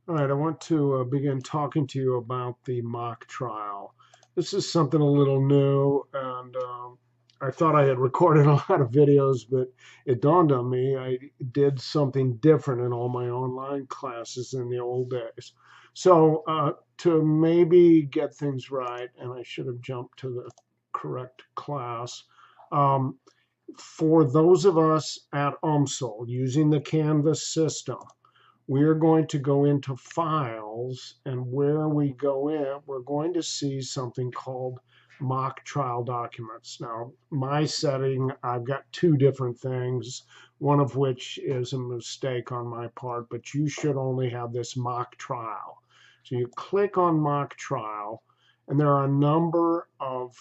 All right, I want to begin talking to you about the mock trial. This is something a little new, and I thought I had recorded a lot of videos, but it dawned on me I did something different in all my online classes in the old days. So to maybe get things right, and I should have jumped to the correct class. Um, for those of us at UMSL using the Canvas system, we're going to go into files, and where we go in, we're going to see something called mock trial documents. Now, my setting, I've got two different things, one of which is a mistake on my part, but you should only have this mock trial. So you click on mock trial, and there are a number of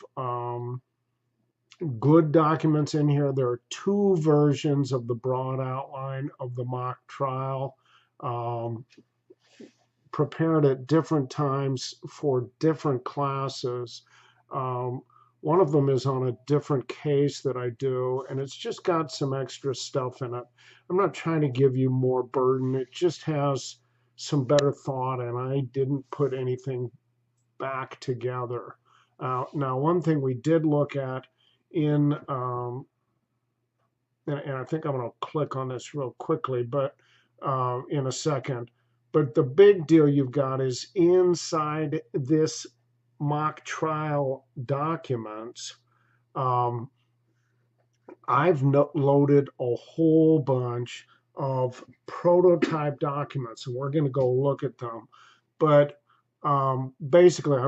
good documents in here. There are two versions of the broad outline of the mock trial. Um, Prepared at different times for different classes. Um, One of them is on a different case that I do, and it's just got some extra stuff in it. I'm not trying to give you more burden. It just has some better thought, and I didn't put anything back together. Now, one thing we did look at in, and I think I'm going to click on this real quickly, but in a second. But the big deal you've got is inside this mock trial documents. Um, I've loaded a whole bunch of prototype documents, and we're going to go look at them. But basically,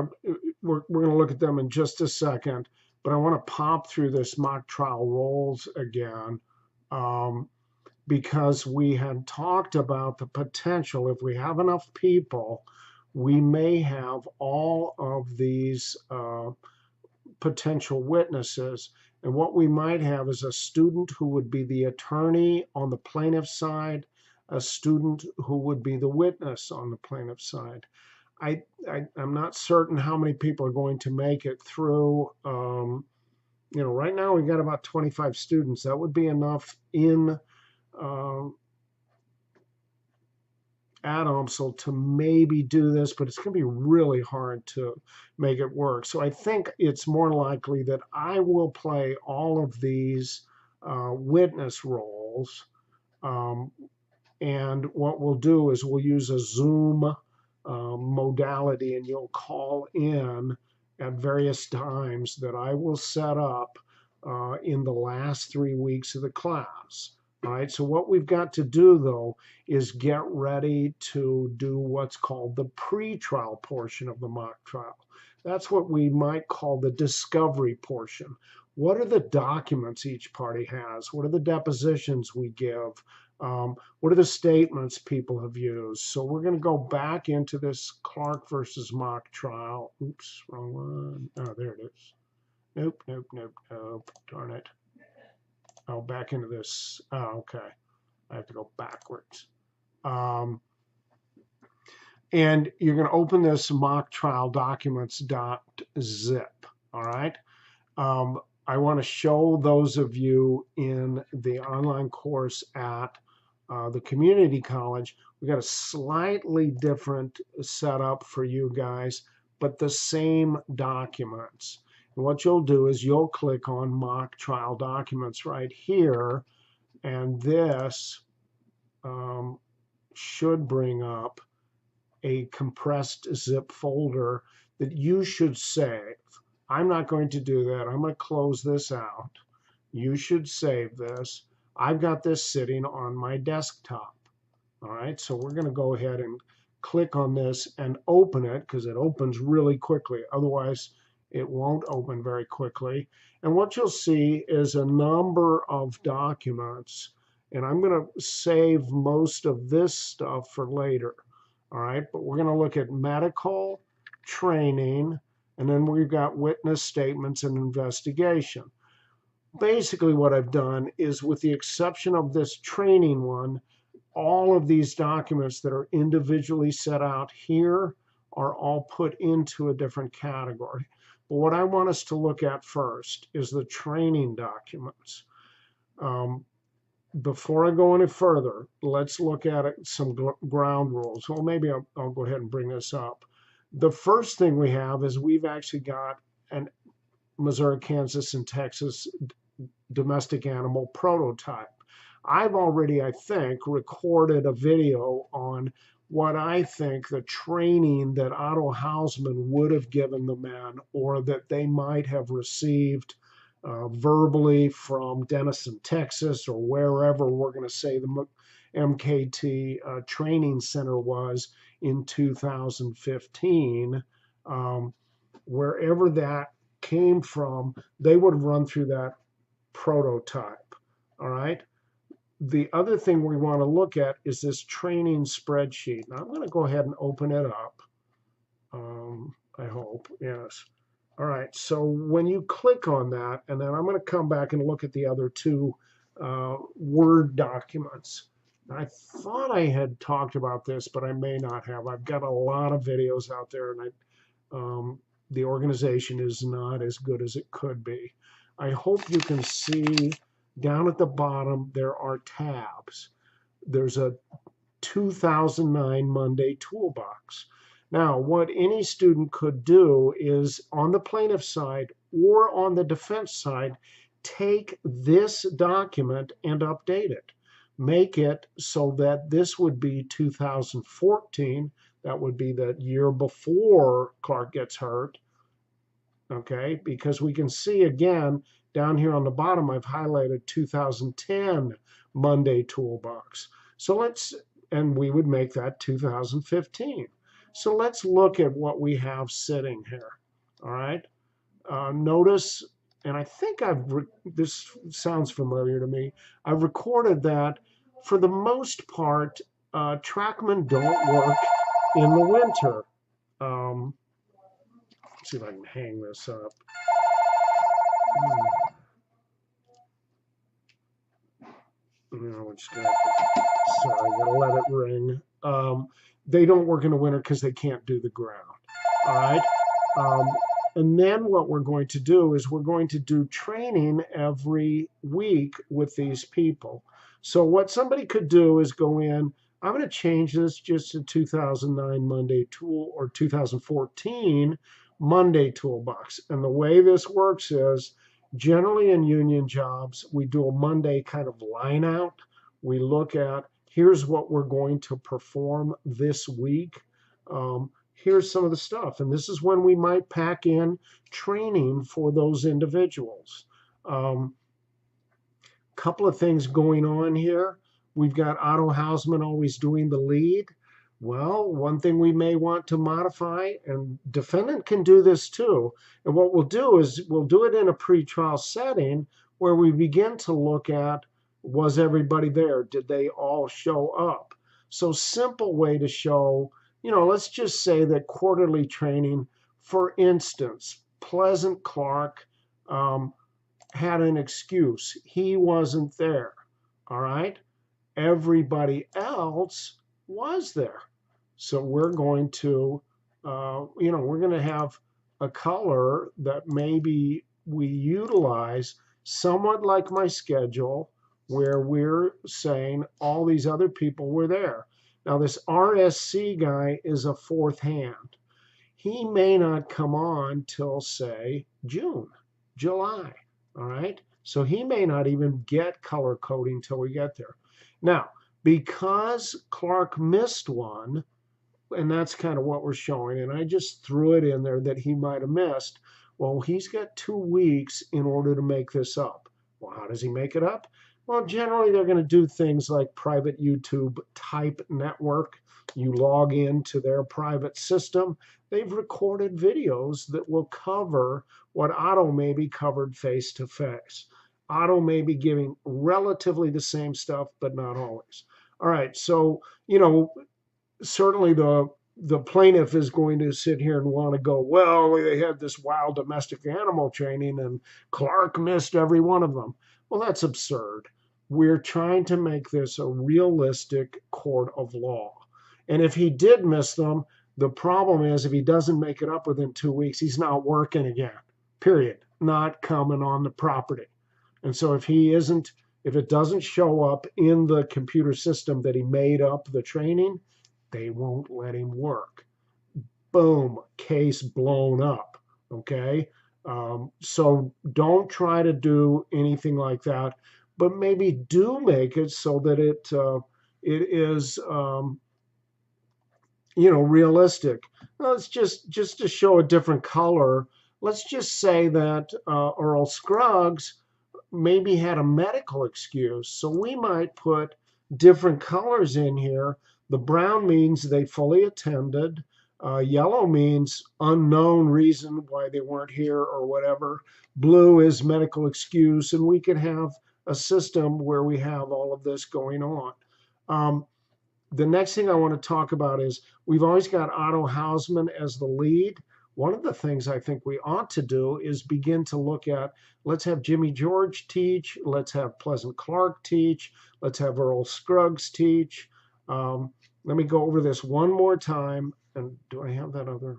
we're going to look at them in just a second. But I want to pop through this mock trial roles again. Um, because we had talked about the potential, if we have enough people, we may have all of these potential witnesses. And what we might have is a student who would be the attorney on the plaintiff's side, a student who would be the witness on the plaintiff's side. I'm not certain how many people are going to make it through. Right now we've got about 25 students. That would be enough in at UMSL to maybe do this, but it's going to be really hard to make it work. So I think it's more likely that I will play all of these witness roles. And what we'll do is we'll use a Zoom modality, and you'll call in at various times that I will set up in the last 3 weeks of the class. All right, so what we've got to do though is get ready to do what's called the pretrial portion of the mock trial. That's what we might call the discovery portion. What are the documents each party has? What are the depositions we give? What are the statements people have used? So we're going to go back into this Clark versus mock trial. Oops, wrong one. Oh, there it is. Nope, nope, nope, nope. Darn it. Oh, back into this. Oh, okay. I have to go backwards. And you're going to open this mock trial documents.zip. All right. I want to show those of you in the online course at the community college. We got a slightly different setup for you guys, but the same documents. And what you'll do is you'll click on mock trial documents right here, and this should bring up a compressed zip folder that you should save. I'm not going to do that. I'm going to close this out. You should save this. I've got this sitting on my desktop. All right, so we're going to go ahead and click on this and open it because it opens really quickly. Otherwise, it won't open very quickly. And what you'll see is a number of documents. And I'm going to save most of this stuff for later. All right, but we're going to look at medical, training, and then we've got witness statements and investigation. Basically, what I've done is, with the exception of this training one, all of these documents that are individually set out here are all put into a different category. But what I want us to look at first is the training documents. before I go any further, let's look at some ground rules. Well, maybe I'll go ahead and bring this up. The first thing we have is we've actually got an Missouri, Kansas, and Texas domestic animal prototype. I've already, I think, recorded a video on what I think the training that Otto Hausmann would have given the men, or that they might have received verbally from Denison, Texas, or wherever we're going to say the MKT training center was in 2015. Wherever that came from, they would have run through that prototype. All right. The other thing we want to look at is this training spreadsheet. Now I'm going to go ahead and open it up. I hope, yes. All right, so when you click on that, and then I'm going to come back and look at the other two Word documents. I thought I had talked about this, but I may not have. I've got a lot of videos out there, and the organization is not as good as it could be. I hope you can see down at the bottom there are tabs. There's a 2009 Monday toolbox. Now, what any student could do is, on the plaintiff side or on the defense side, take this document and update it. Make it so that this would be 2014. That would be the year before Clark gets hurt. Okay, because we can see again down here on the bottom, I've highlighted 2010 Monday toolbox. So and we would make that 2015. So let's look at what we have sitting here. All right. Notice, and I think this sounds familiar to me. I've recorded that for the most part, trackmen don't work in the winter. Let's see if I can hang this up. No, sorry, I gotta let it ring. They don't work in the winter because they can't do the ground. All right. And then what we're going to do is we're going to do training every week with these people. So what somebody could do is go in. I'm going to change this just to 2009 Monday tool, or 2014 Monday toolbox. And the way this works is, generally in union jobs, we do a Monday kind of line out. We look at, here's what we're going to perform this week. Here's some of the stuff. And this is when we might pack in training for those individuals. Couple of things going on here. We've got Otto Hausmann always doing the lead. Well, one thing we may want to modify, and defendant can do this too, and what we'll do is we'll do it in a pretrial setting where we begin to look at, was everybody there? Did they all show up? So simple way to show, let's just say that quarterly training, for instance, Pleasant Clark had an excuse. He wasn't there, all right? Everybody else was there. So we're going to, we're going to have a color that maybe we utilize somewhat like my schedule, where we're saying all these other people were there. Now this RSC guy is a fourth hand. He may not come on till, say, June, July, all right? So he may not even get color coding till we get there. Now, because Clark missed one, and that's kind of what we're showing, and I just threw it in there that he might have missed, well, he's got 2 weeks in order to make this up. Well, how does he make it up? Well, generally, they're going to do things like private YouTube type network. You log into their private system. They've recorded videos that will cover what Otto maybe covered face to face. Otto may be giving relatively the same stuff, but not always. All right, so, certainly the plaintiff is going to sit here and want to go, well, they had this wild domestic animal training and Clark missed every one of them. Well, that's absurd. We're trying to make this a realistic court of law. And if he did miss them, the problem is if he doesn't make it up within 2 weeks, he's not working again, period, not coming on the property. And so if he isn't If it doesn't show up in the computer system that he made up the training, they won't let him work. Boom, case blown up. Okay. So don't try to do anything like that, but maybe do make it so that it is realistic. Let's just to show a different color. Let's just say that Earl Scruggs maybe had a medical excuse. So we might put different colors in here. The brown means they fully attended. Yellow means unknown reason why they weren't here or whatever. Blue is medical excuse, and we could have a system where we have all of this going on. The next thing I want to talk about is we've always got Otto Hausmann as the lead. One of the things I think we ought to do is begin to look at, let's have Jimmy George teach, let's have Pleasant Clark teach, let's have Earl Scruggs teach. Let me go over this one more time. And do I have that other?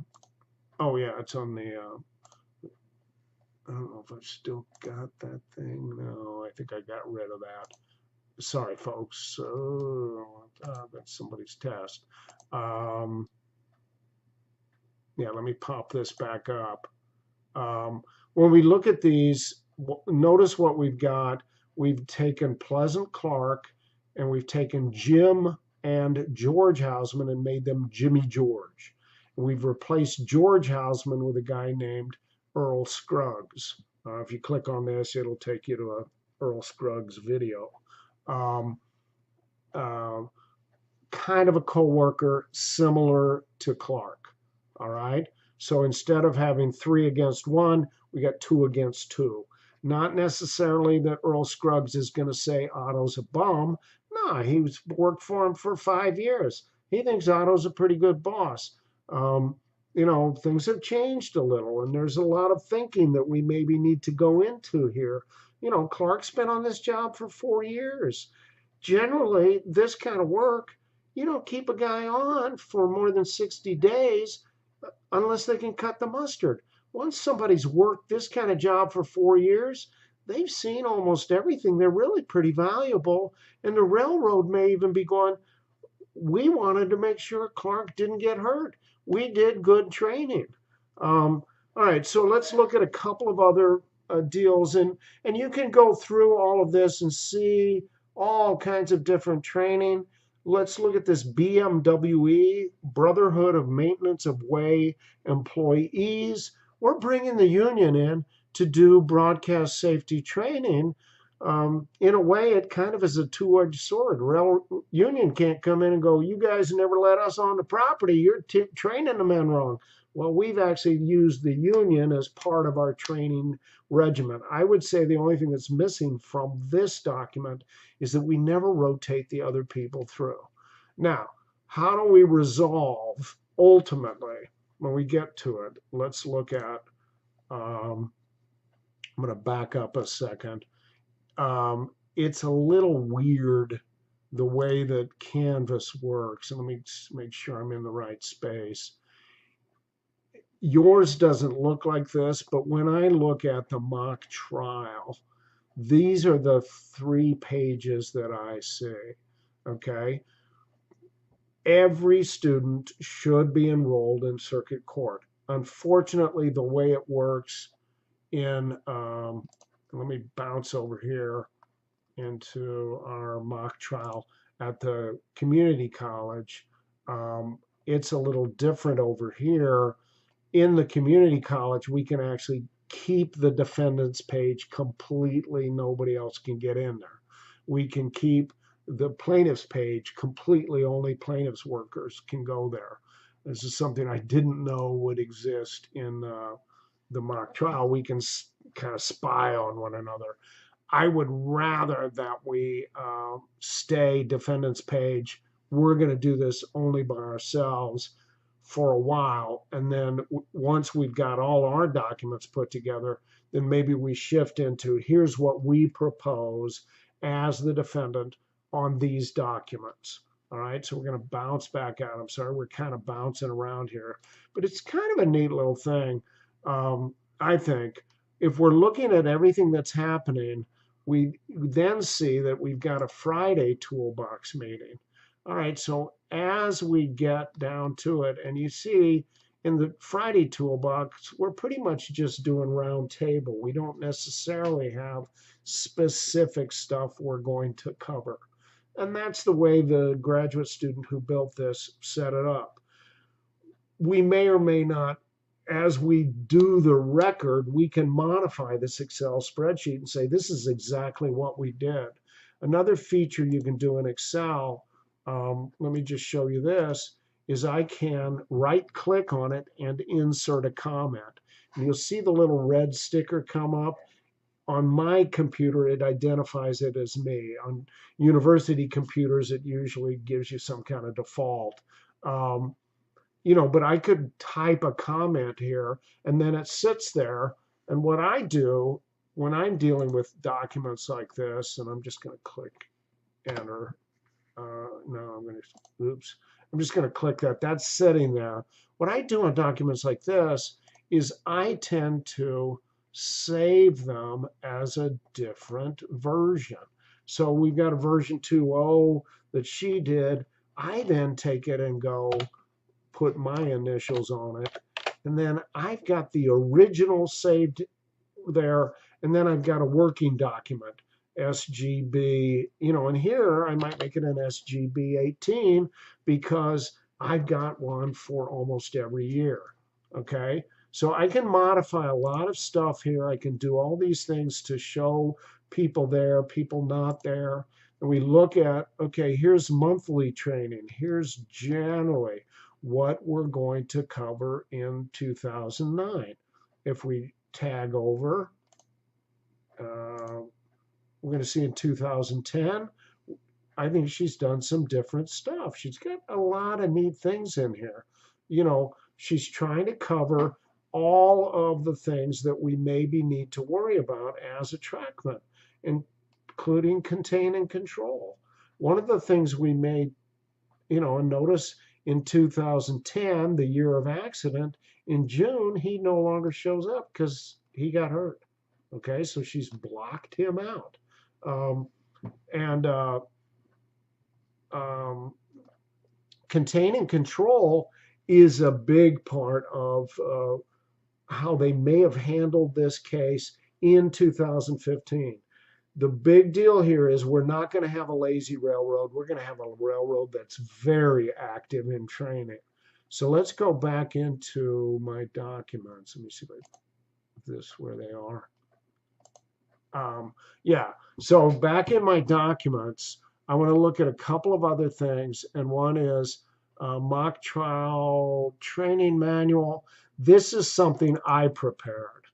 Oh yeah, it's on the, I don't know if I've still got that thing. No, I think I got rid of that. Sorry, folks. That's somebody's test. Yeah, let me pop this back up. When we look at these, notice what we've got. We've taken Pleasant Clark and we've taken Jim and George Hausmann and made them Jimmy George. And we've replaced George Hausmann with a guy named Earl Scruggs. If you click on this, it'll take you to a Earl Scruggs video. Kind of a co-worker similar to Clark. All right. So instead of having 3 against 1, we got 2 against 2. Not necessarily that Earl Scruggs is going to say Otto's a bum. No, he's worked for him for 5 years. He thinks Otto's a pretty good boss. Things have changed a little, and there's a lot of thinking that we maybe need to go into here. Clark's been on this job for 4 years. Generally, this kind of work, you don't keep a guy on for more than 60 days unless they can cut the mustard. Once somebody's worked this kind of job for 4 years, they've seen almost everything. They're really pretty valuable. And the railroad may even be going, we wanted to make sure Clark didn't get hurt. We did good training. All right, so let's look at a couple of other deals. And you can go through all of this and see all kinds of different training. Let's look at this BMWE, Brotherhood of Maintenance of Way Employees. We're bringing the union in to do broadcast safety training. In a way, it kind of is a two-edged sword. Union can't come in and go, you guys never let us on the property. You're training the men wrong. Well, we've actually used the union as part of our training regimen. I would say the only thing that's missing from this document is that we never rotate the other people through. Now, how do we resolve ultimately when we get to it? Let's look at, I'm going to back up a second. It's a little weird the way that Canvas works. And let me make sure I'm in the right space. Yours doesn't look like this, but when I look at the mock trial, these are the 3 pages that I see, okay? Every student should be enrolled in circuit court. Unfortunately, the way it works in, let me bounce over here into our mock trial at the community college. It's a little different over here. In the community college, we can actually keep the defendant's page completely. Nobody else can get in there. We can keep the plaintiff's page completely. Only plaintiff's workers can go there. This is something I didn't know would exist in the mock trial. We can kind of spy on one another. I would rather that we stay defendant's page. We're going to do this only by ourselves for a while, and then once we've got all our documents put together, then maybe we shift into here's what we propose as the defendant on these documents. All right, so we're going to bounce back out. I'm sorry, we're kind of bouncing around here, but it's kind of a neat little thing. I think if we're looking at everything that's happening, we then see that we've got a Friday toolbox meeting. All right, so as we get down to it, and you see in the Friday toolbox, we're pretty much just doing round table. We don't necessarily have specific stuff we're going to cover. And that's the way the graduate student who built this set it up. We may or may not, as we do the record, we can modify this Excel spreadsheet and say, this is exactly what we did. Another feature you can do in Excel, let me just show you this, is I can right click on it and insert a comment. And you'll see the little red sticker come up. On my computer, it identifies it as me. On university computers, it usually gives you some kind of default. But I could type a comment here and then it sits there. And what I do when I'm dealing with documents like this, and I'm just going to click enter. No, I'm just going to click that. That's sitting there. What I do on documents like this is I tend to save them as a different version. So we've got a version 2.0 that she did. I then take it and go put my initials on it. And then I've got the original saved there. And then I've got a working document, SGB, and here I might make it an SGB 18 because I've got one for almost every year. Okay. So I can modify a lot of stuff here. I can do all these things to show people there, people not there. And we look at, okay, here's monthly training. Here's generally what we're going to cover in 2009. If we tag over, we're going to see in 2010, I think she's done some different stuff. She's got a lot of neat things in here. She's trying to cover all of the things that we maybe need to worry about as a trackman, including contain and control. One of the things we made, and notice in 2010, the year of accident, in June, he no longer shows up because he got hurt. Okay, so she's blocked him out. Contain and control is a big part of how they may have handled this case in 2015. The big deal here is we're not going to have a lazy railroad. We're going to have a railroad that's very active in training. So let's go back into my documents. Let me see where they are. So back in my documents, I want to look at a couple of other things. And one is mock trial training manual. This is something I prepared.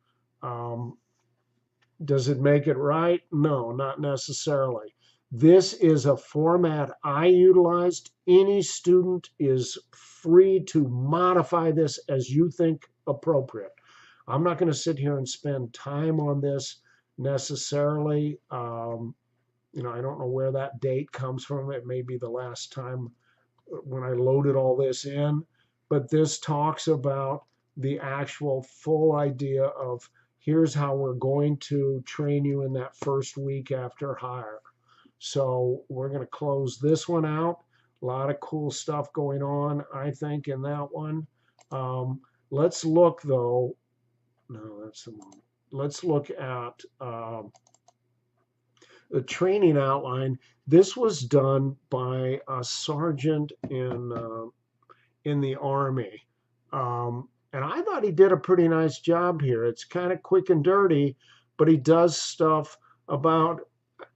Does it make it right? No, not necessarily. This is a format I utilized. Any student is free to modify this as you think appropriate. I'm not going to sit here and spend time on this necessarily. I don't know where that date comes from. It may be the last time when I loaded all this in, but this talks about the actual full idea of here's how we're going to train you in that first week after hire. So we're going to close this one out. A lot of cool stuff going on, I think, in that one. Let's look, though. No, that's the one. Let's look at the training outline. This was done by a sergeant in the Army. And I thought he did a pretty nice job here. It's kind of quick and dirty, but he does stuff about,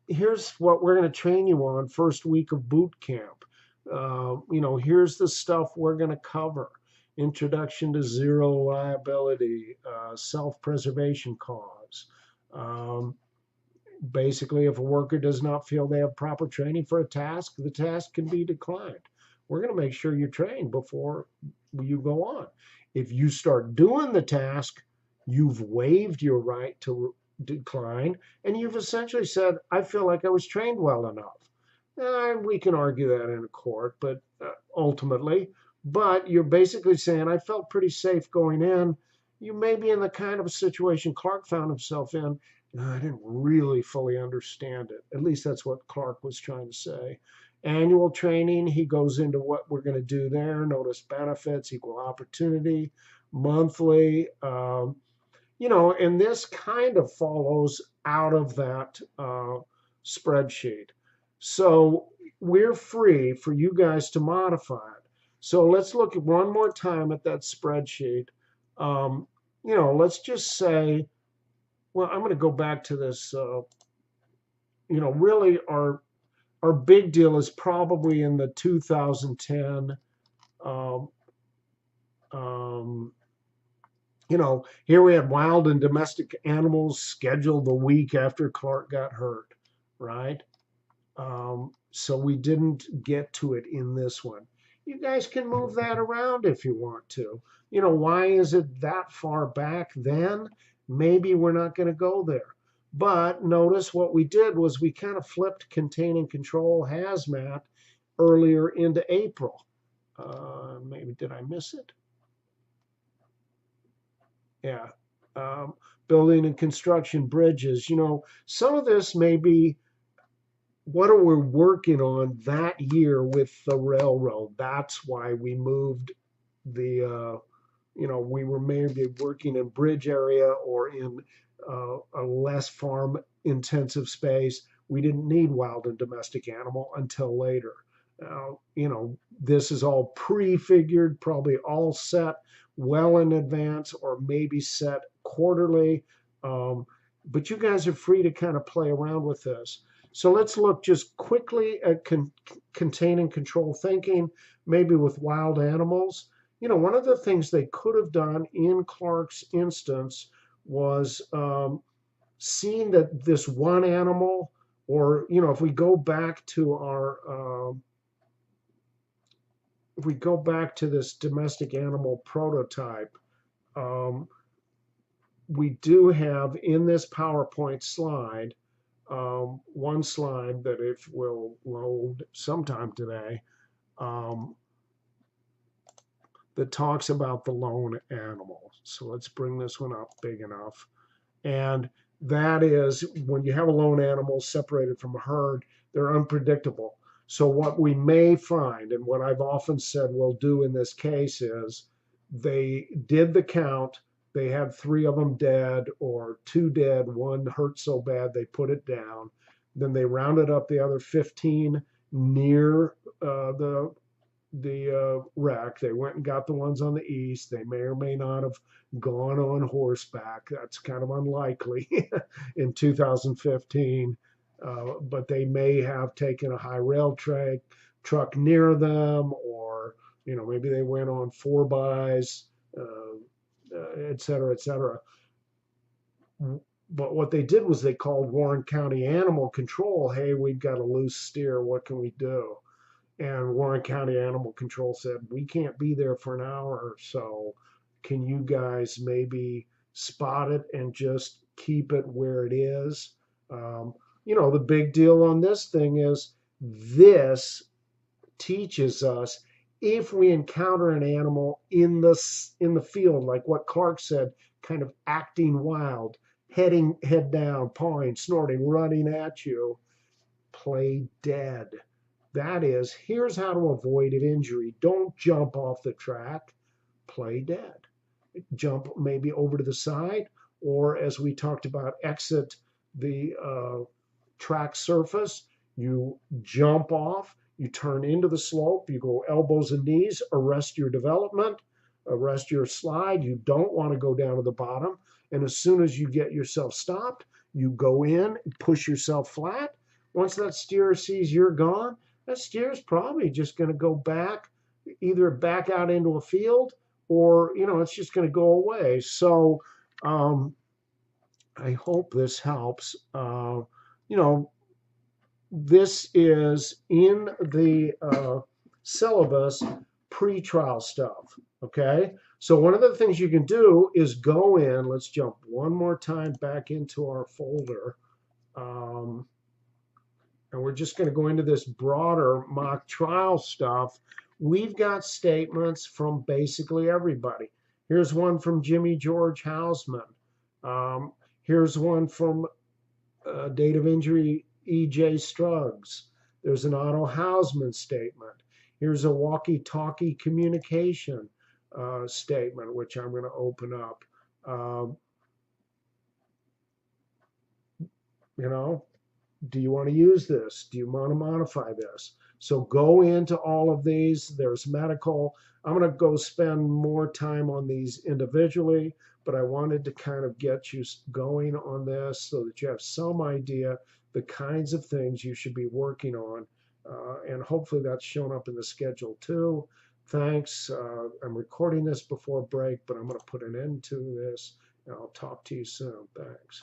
here's what we're going to train you on first week of boot camp. Here's the stuff we're going to cover. Introduction to zero liability, self-preservation cause. Basically, if a worker does not feel they have proper training for a task, the task can be declined. We're going to make sure you're trained before you go on. If you start doing the task, you've waived your right to decline, and you've essentially said, I feel like I was trained well enough. We can argue that in a court, but ultimately, but you're basically saying, I felt pretty safe going in. You may be in the kind of a situation Clark found himself in, I didn't really fully understand it. At least that's what Clark was trying to say. Annual training, he goes into what we're going to do there. Notice benefits, equal opportunity, monthly. And this kind of follows out of that spreadsheet. So we're free for you guys to modify it. So let's look at one more time at that spreadsheet. Let's just say, well, I'm going to go back to this. Really our big deal is probably in the 2010. Um, um, here we had wild and domestic animals scheduled the week after Clark got hurt, right? So we didn't get to it in this one. You guys can move that around if you want to. Why is it that far back then? Maybe we're not going to go there. But notice what we did was we kind of flipped contain and control hazmat earlier into April. Maybe did I miss it? Yeah. Building and construction, bridges. Some of this may be what are we working on that year with the railroad. That's why we moved the, we were maybe working in bridge area or in a less farm intensive space. We didn't need wild and domestic animal until later. This is all prefigured, probably all set well in advance or maybe set quarterly. But you guys are free to kind of play around with this. So let's look just quickly at contain and control thinking, maybe with wild animals. One of the things they could have done in Clark's instance was seeing that this one animal, or, if we go back to our, if we go back to this domestic animal prototype, we do have in this PowerPoint slide, one slide that it will load sometime today, that talks about the lone animal. So let's bring this one up big enough. And that is when you have a lone animal separated from a herd, they're unpredictable. So what we may find, and what I've often said we'll do in this case, is they did the count, they had 3 of them dead or 2 dead, 1 hurt so bad they put it down. Then they rounded up the other 15 near the wreck. They went and got the ones on the east. They may or may not have gone on horseback. That's kind of unlikely in 2015. But they may have taken a high rail truck near them, or maybe they went on 4x, et cetera, et cetera. But what they did was they called Warren County Animal Control. Hey, we've got a loose steer. What can we do? And Warren County Animal Control said, we can't be there for an hour or so. Can you guys maybe spot it and just keep it where it is? The big deal on this thing is this teaches us if we encounter an animal in the field, like what Clark said, kind of acting wild, head down, pawing, snorting, running at you, play dead. That is, here's how to avoid an injury. Don't jump off the track, play dead. Jump maybe over to the side, or as we talked about, exit the track surface. You jump off, you turn into the slope, you go elbows and knees, arrest your development, arrest your slide. You don't want to go down to the bottom. And as soon as you get yourself stopped, you go in, push yourself flat. Once that steer sees you're gone, that steer is probably just going to go back, either back out into a field, or it's just going to go away. So I hope this helps. This is in the syllabus, pretrial stuff. Okay, so one of the things you can do is go in. Let's jump one more time back into our folder. And we're just going to go into this broader mock trial stuff. We've got statements from basically everybody. Here's one from Jimmy George Hausman. Here's one from date of injury, E.J. Struggs. There's an Otto Hausman statement. Here's a walkie-talkie communication statement, which I'm going to open up. You know, do you want to use this? Do you want to modify this? So go into all of these. There's medical. I'm going to go spend more time on these individually, but I wanted to kind of get you going on this so that you have some idea the kinds of things you should be working on. And hopefully that's shown up in the schedule too. Thanks. I'm recording this before break, but I'm going to put an end to this, and I'll talk to you soon. Thanks.